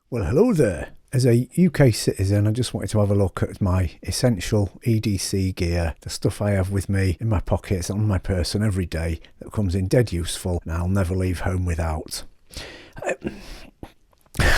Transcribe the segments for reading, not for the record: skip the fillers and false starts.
Well, hello there. As a UK citizen, I just wanted to have a look at my essential EDC gear, the stuff I have with me in my pockets, on my person every day that comes in dead useful and I'll never leave home without.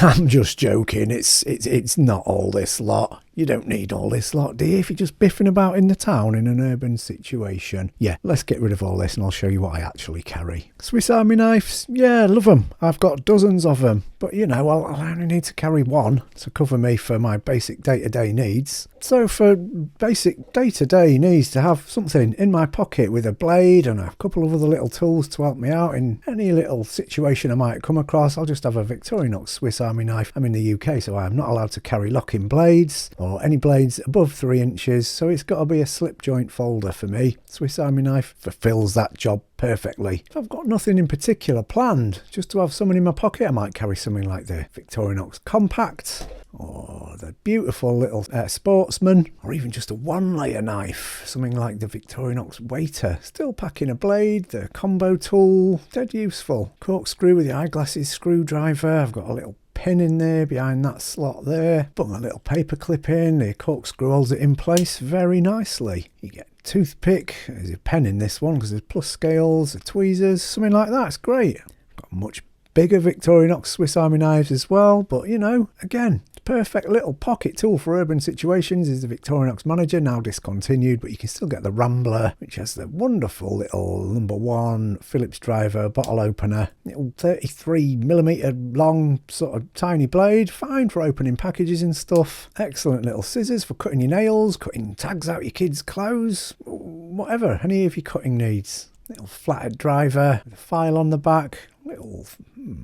I'm just joking, it's not all this lot. You don't need all this lot, do you, if you're just biffing about in the town in an urban situation? Yeah, let's get rid of all this and I'll show you what I actually carry. Swiss Army knives, yeah, love them. I've got dozens of them. But you know, I'll only need to carry one to cover me for my basic day-to-day needs. So for basic day-to-day needs, to have something in my pocket with a blade and a couple of other little tools to help me out in any little situation I might come across, I'll just have a Victorinox Swiss Army knife. I'm in the UK, so I'm not allowed to carry locking blades or any blades above 3 inches, so it's got to be a slip joint folder for me. Swiss Army knife fulfills that job perfectly. If I've got nothing in particular planned, just to have someone in my pocket, I might carry something like the Victorinox Compact, or the beautiful little Sportsman, or even just a one-layer knife, something like the Victorinox Waiter. Still packing a blade, the combo tool, dead useful. Corkscrew with the eyeglasses screwdriver. I've got a little pin in there behind that slot there. Put a little paper clip in, the corkscrew holds it in place very nicely. You get a toothpick, there's a pen in this one because there's plus scales, the tweezers, something like that. It's great. Got much bigger Victorinox Swiss Army knives as well, but you know, again, perfect little pocket tool for urban situations is the Victorinox Manager, now discontinued, but you can still get the Rambler, which has the wonderful little #1 Phillips driver bottle opener, little 33mm long sort of tiny blade, fine for opening packages and stuff. Excellent little scissors for cutting your nails, cutting tags out your kids' clothes, whatever, any of your cutting needs. Little flathead driver with a file on the back, little,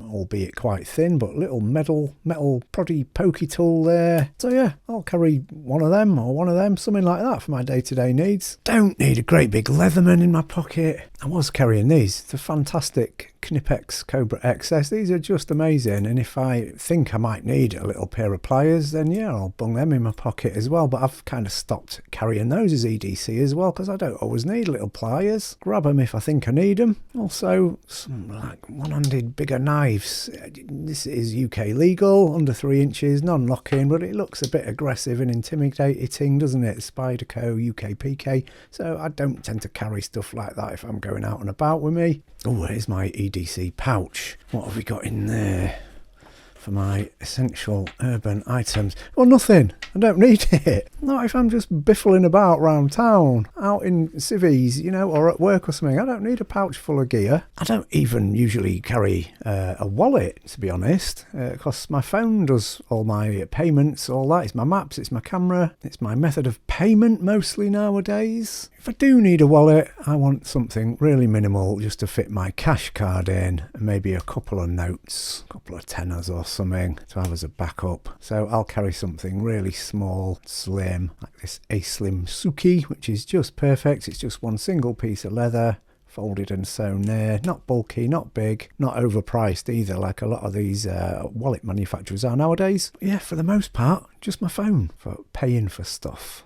albeit quite thin, but little metal proddy pokey tool there. So yeah, I'll carry one of them, something like that for my day-to-day needs. Don't need a great big Leatherman in my pocket. I was carrying these, the fantastic Knipex Cobra XS. These are just amazing, and if I think I might need a little pair of pliers, then yeah, I'll bung them in my pocket as well. But I've kind of stopped carrying those as EDC as well, because I don't always need little pliers. Grab them if I think I need them. Also, some like one-handed bigger knives. This is UK legal, under 3 inches, non-locking, but it looks a bit aggressive and intimidating, doesn't it? Spyderco UK PK. So I don't tend to carry stuff like that if I'm going out and about with me. Oh, here's my EDC pouch. What have we got in there for my essential urban items? Well, nothing. I don't need it. Not if I'm just biffling about round town, out in civvies, you know, or at work or something. I don't need a pouch full of gear. I don't even usually carry a wallet, to be honest, because my phone does all my payments, all that. It's my maps, it's my camera, it's my method of payment mostly nowadays. If I do need a wallet, I want something really minimal just to fit my cash card in, and maybe a couple of notes, a couple of tenors or something to have as a backup. So I'll carry something really small, slim, like this A-Slim Suki, which is just perfect. It's just one single piece of leather, folded and sewn there. Not bulky, not big, not overpriced either, like a lot of these wallet manufacturers are nowadays. But yeah, for the most part, just my phone for paying for stuff.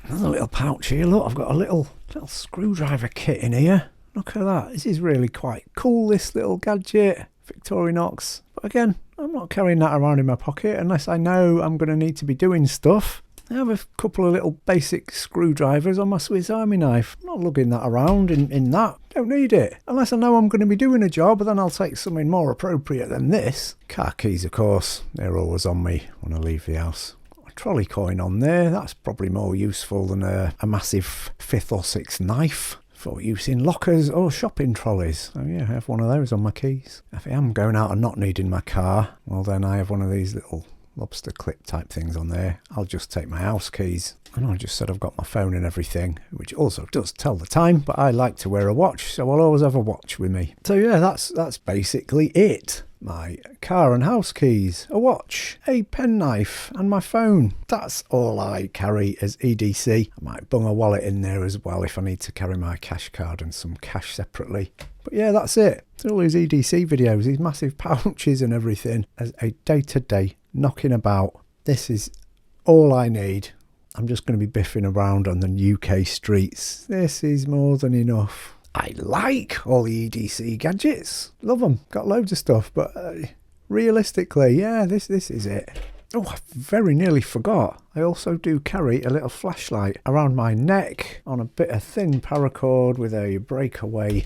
Another little pouch here. Look, I've got a little screwdriver kit in here. Look at that. This is really quite cool, this little gadget. Victorinox. But again, I'm not carrying that around in my pocket unless I know I'm going to need to be doing stuff. I have a couple of little basic screwdrivers on my Swiss Army knife. I'm not lugging that around in that. Don't need it. Unless I know I'm going to be doing a job, then I'll take something more appropriate than this. Car keys, of course. They're always on me when I leave the house. Trolley coin on there, that's probably more useful than a massive 5th or 6th knife for use in lockers or shopping trolleys. So yeah, I have one of those on my keys. If I am going out and not needing my car, well then I have one of these little lobster clip type things on there. I'll just take my house keys. I know I just said I've got my phone and everything, which also does tell the time, but I like to wear a watch, so I'll always have a watch with me. So yeah, that's basically it. My car and house keys, a watch, a penknife and my phone. That's all I carry as EDC. I might bung a wallet in there as well if I need to carry my cash card and some cash separately. But yeah, that's it. It's all these EDC videos, these massive pouches and everything as a day-to-day knocking about. This is all I need. I'm just going to be biffing around on the UK streets. This is more than enough. I like all the EDC gadgets. Love them. Got loads of stuff, but Realistically, yeah, this is it. Oh, I very nearly forgot. I also do carry a little flashlight around my neck on a bit of thin paracord with a breakaway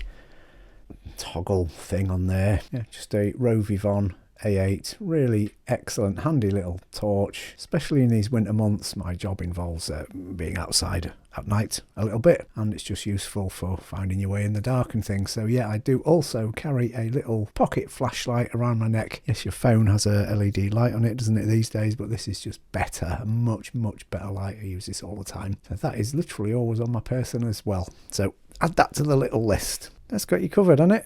toggle thing on there. Yeah, just a Rovivon A8. Really excellent, handy little torch, especially in these winter months. My job involves being outside at night a little bit, and it's just useful for finding your way in the dark and things. So yeah, I do also carry a little pocket flashlight around my neck. Yes, your phone has a LED light on it, doesn't it, these days, but this is just better, a much better light. I use this all the time, so that is literally always on my person as well. So add that to the little list. That's got you covered, hasn't it?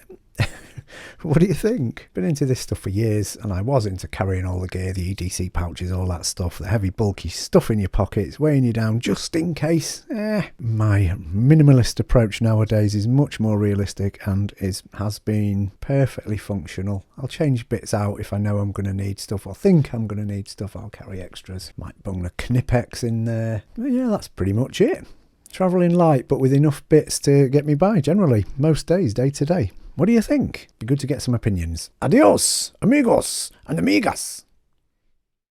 What do you think? Been into this stuff for years, and I was into carrying all the gear, the EDC pouches, all that stuff, the heavy bulky stuff in your pockets, weighing you down just in case. My minimalist approach nowadays is much more realistic and has been perfectly functional. I'll change bits out if I know I'm going to need stuff or think I'm going to need stuff. I'll carry extras. Might bung the Knipex in there. But yeah, that's pretty much it. Travelling light, but with enough bits to get me by generally, most days, day to day. What do you think? Be good to get some opinions. Adios, amigos and amigas.